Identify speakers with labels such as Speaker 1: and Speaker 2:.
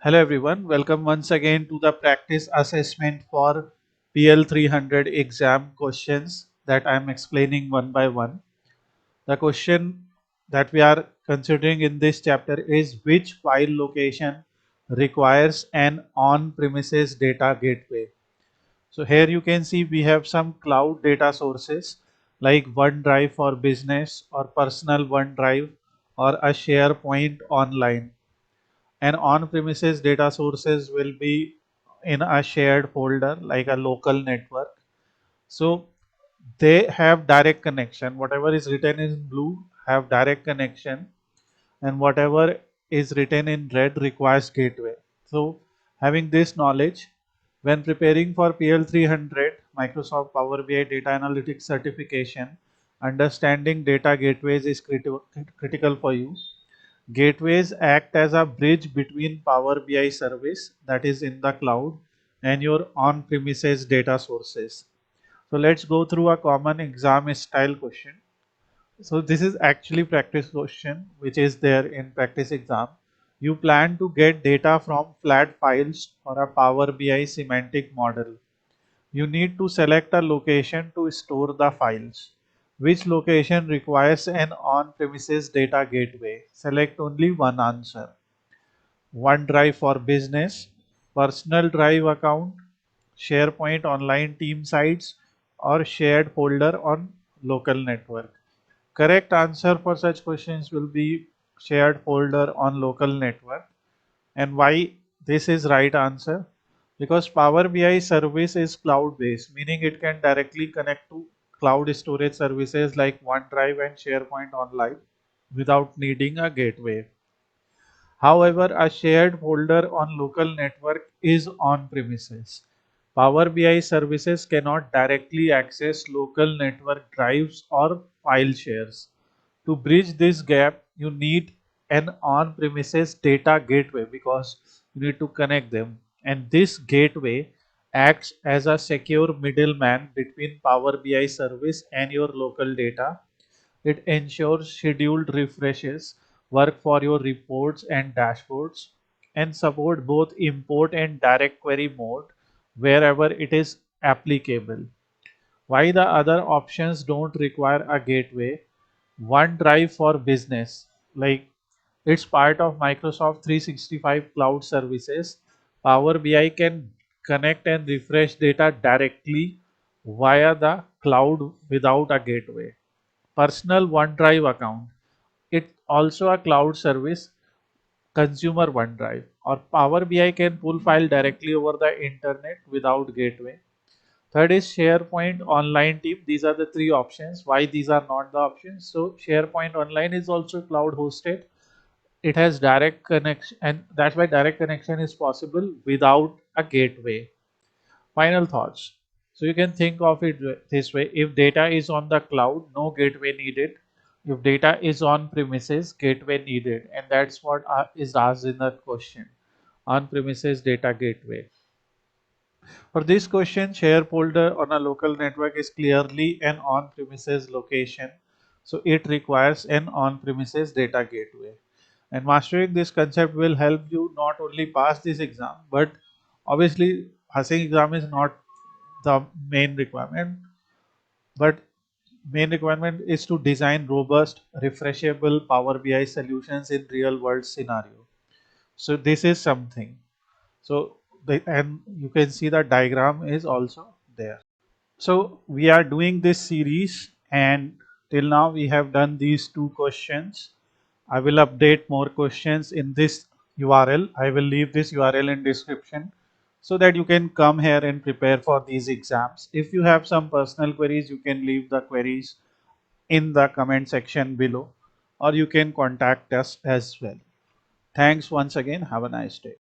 Speaker 1: Hello everyone, welcome once again to the practice assessment for PL 300 exam questions that I am explaining one by one. The question that we are considering in this chapter is which file location requires an on-premises data gateway. So here you can see we have some cloud data sources like OneDrive for business or personal OneDrive or a SharePoint online, and on-premises data sources will be in a shared folder like a local network. So they have direct connection. Whatever is written in blue have direct connection, and whatever is written in red requires gateway. So having this knowledge, when preparing for PL 300 Microsoft Power BI Data Analytics certification, understanding data gateways is critical for you. Gateways act as a bridge between Power BI service that is in the cloud and your on-premises data sources. So let's go through a common exam style question. So this is actually practice question which is there in practice exam. You plan to get data from flat files for a Power BI semantic model. You need to select a location to store the files. Which location requires an on-premises data gateway? Select only one answer. OneDrive for business, personal drive account, SharePoint online team sites, or shared folder on local network. Correct answer for such questions will be shared folder on local network. And why this is right answer? Because Power BI service is cloud based, meaning it can directly connect to cloud storage services like OneDrive and SharePoint Online without needing a gateway. However, a shared folder on local network is on premises. Power BI services cannot directly access local network drives or file shares. To bridge this gap, you need an on premises data gateway because you need to connect them. And this gateway acts as a secure middleman between Power BI service and your local data. It ensures scheduled refreshes, work for your reports and dashboards, and support both import and direct query mode wherever it is applicable. Why the other options don't require a gateway? OneDrive for business, like it's part of Microsoft 365 cloud services. Power BI can connect and refresh data directly via the cloud without a gateway. Personal OneDrive account. It also a cloud service, consumer OneDrive, or Power BI can pull file directly over the internet without gateway. Third is SharePoint Online Team. These are the three options. Why these are not the options? So SharePoint Online is also cloud hosted. It has direct connection, and that's why direct connection is possible without a gateway. Final thoughts. So you can think of it this way. If data is on the cloud, no gateway needed. If data is on premises, gateway needed. And that's what is asked in the question. On premises data gateway. For this question, share folder on a local network is clearly an on premises location. So it requires an on premises data gateway. And mastering this concept will help you not only pass this exam, but obviously passing exam is not the main requirement, but main requirement is to design robust refreshable Power BI solutions in real world scenario. So this is something. So and you can see the diagram is also there. So we are doing this series, and till now we have done these two questions. I will update more questions in this URL. I will leave this URL in description so that you can come here and prepare for these exams. If you have some personal queries, you can leave the queries in the comment section below, or you can contact us as well. Thanks once again. Have a nice day.